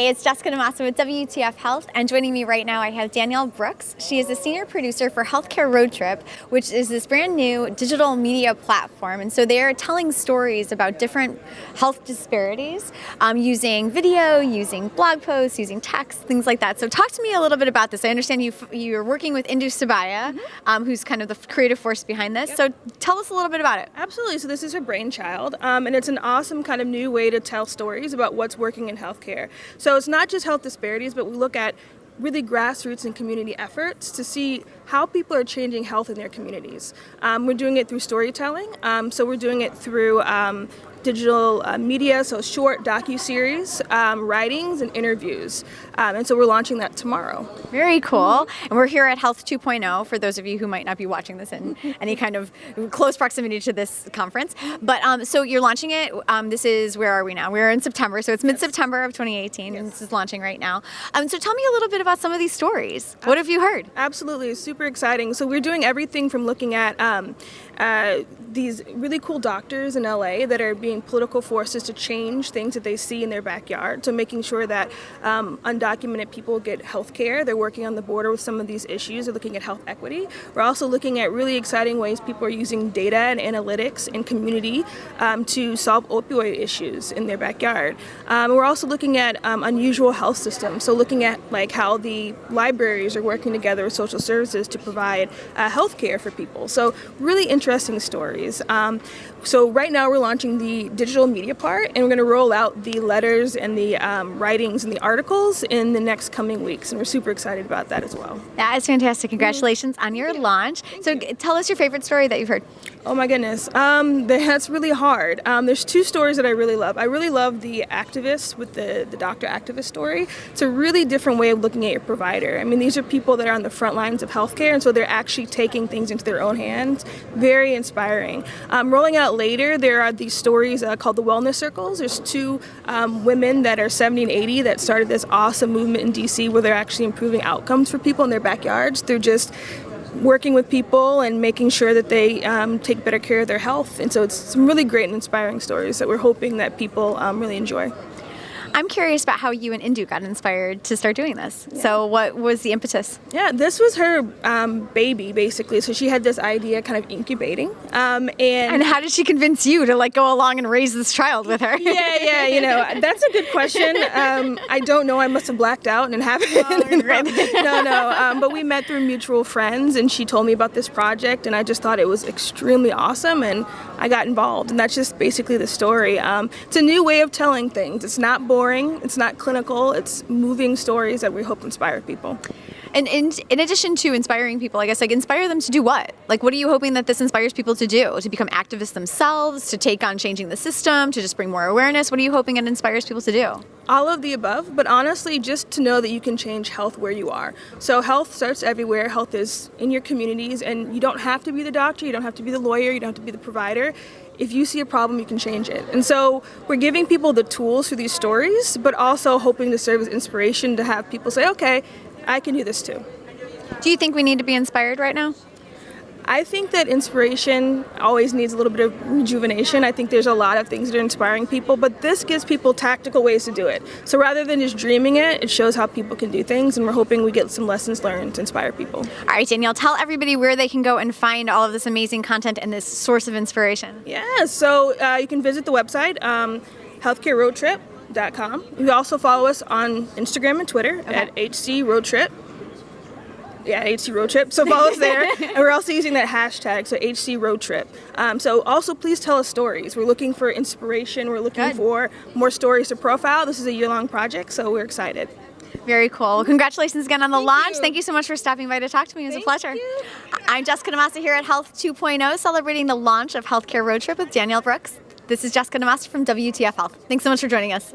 Hey, it's Jessica DaMassa with WTF Health, and joining me right now I have Danielle Brooks. She is a senior producer for Healthcare Road Trip, which is this brand new digital media platform. And so they are telling stories about different health disparities using video, using blog posts, using text, things like that. So talk to me a little bit about this. I understand you're working with Indu Subaiya, who's kind of the creative force behind this. Yep. So tell us a little bit about it. Absolutely. So this is her brainchild, and it's an awesome kind of new way to tell stories about what's working in healthcare. So it's not just health disparities, but we look at really grassroots and community efforts to see how people are changing health in their communities. We're doing it through storytelling. So we're doing it through digital media, so short docu-series, writings, and interviews. And so we're launching that tomorrow. Very cool. And we're here at Health 2.0 for those of you who might not be watching this in any kind of close proximity to this conference. But so you're launching it. This is, where are we now? We're in September, so it's mid-September of 2018, and this is launching right now. So tell me a little bit about some of these stories. What have you heard? Absolutely. It's super exciting. So we're doing everything from looking at these really cool doctors in LA that are being political forces to change things that they see in their backyard. So making sure that undocumented people get health care. They're working on the border with some of these issues. They're looking at health equity. We're also looking at really exciting ways people are using data and analytics in community to solve opioid issues in their backyard. We're also looking at unusual health systems. So looking at like how the libraries are working together with social services to provide health care for people. So really interesting stories. So right now we're launching the digital media part, and we're going to roll out the letters and the writings and the articles in the next coming weeks, and we're super excited about that as well. That is fantastic. Congratulations on your launch. So tell us your favorite story that you've heard. Oh my goodness, that's really hard. There's two stories that I really love. I really love the activist with the doctor activist story. It's a really different way of looking at your provider. I mean, these are people that are on the front lines of healthcare, and so they're actually taking things into their own hands. Very inspiring. Rolling out later, there are these stories called the Wellness Circles. There's two women that are 70 and 80 that started this awesome movement in DC where they're actually improving outcomes for people in their backyards through just working with people and making sure that they take better care of their health. And so it's some really great and inspiring stories that we're hoping that people really enjoy. I'm curious about how you and Indu got inspired to start doing this. Yeah. So what was the impetus? Yeah, this was her baby, basically. So she had this idea kind of incubating. And how did she convince you to like go along and raise this child with her? Yeah, you know, that's a good question. I don't know. I must have blacked out and haven't. No. But we met through mutual friends, and she told me about this project, and I just thought it was extremely awesome, and I got involved. And that's just basically the story. It's a new way of telling things. It's not boring. It's not clinical. It's moving stories that we hope inspire people. And in addition to inspiring people, I guess, like inspire them to do what? Like, what are you hoping that this inspires people to do? To become activists themselves, to take on changing the system, to just bring more awareness? What are you hoping it inspires people to do? All of the above, but honestly, just to know that you can change health where you are. So health starts everywhere. Health is in your communities, and you don't have to be the doctor, you don't have to be the lawyer, you don't have to be the provider. If you see a problem, you can change it. And so we're giving people the tools through these stories, but also hoping to serve as inspiration to have people say, okay, I can do this too. Do you think we need to be inspired right now? I think that inspiration always needs a little bit of rejuvenation. I think there's a lot of things that are inspiring people, but this gives people tactical ways to do it. So rather than just dreaming it, it shows how people can do things, and we're hoping we get some lessons learned to inspire people. All right, Danielle, tell everybody where they can go and find all of this amazing content and this source of inspiration. Yeah, so you can visit the website, healthcareroadtrip.com. You can also follow us on Instagram and Twitter at HCRoadTrip. Yeah, HC Road Trip. So follow us there. And we're also using that hashtag, so HC Road Trip. So also please tell us stories. We're looking for inspiration. We're looking for more stories to profile. This is a year-long project, so we're excited. Very cool. Well, congratulations again on the launch. Thank you so much for stopping by to talk to me. It was a pleasure. I'm Jessica DaMassa here at Health 2.0, celebrating the launch of Healthcare Road Trip with Danielle Brooks. This is Jessica DaMassa from WTF Health. Thanks so much for joining us.